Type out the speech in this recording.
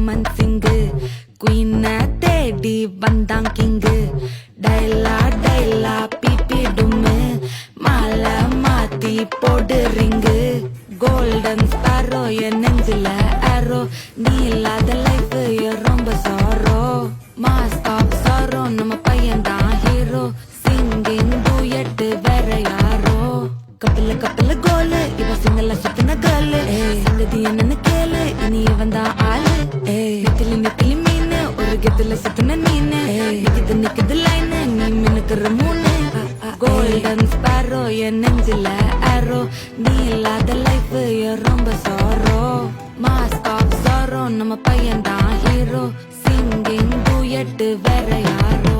அம்மன் சிங்கு குயின தேடி வந்தான் king டைலா டைலா BP டும்மு மாலை மாத்தி போடு ரிங்கு கோல்டன் ஸ்பாரோ என் நெஞ்சில ஆரோ நீ இல்லாத லைஃப் ரொம்ப சாரோ மாஸ்க் ஆஃப் சாரோ நம்ம பையன் தான் ஹீரோ சிங்கிங் டூயட் வேற யாரோ கப்பல கப்பல கோலு இவ சிங்கல சுத்தின கேளு சங்கதி என்னன்னு கேளு இனி இவன் தான் ஆளு நெத்திலி நெத்திலி மீனு ஒரு கெத்துல சுத்தின மீனு நிக்குது நிக்குது லைனு நீ மினுக்குற மூணு கோல்டன் ஸ்பாரோ என் நெஞ்சில ஆரோ நீ இல்லாத லைஃப் ரொம்ப சாரோ மாஸ்க் ஆஃப் சாரோ நம்ம பையன் தான் ஹீரோ சிங்கிங் டூயட் வேற யாரோ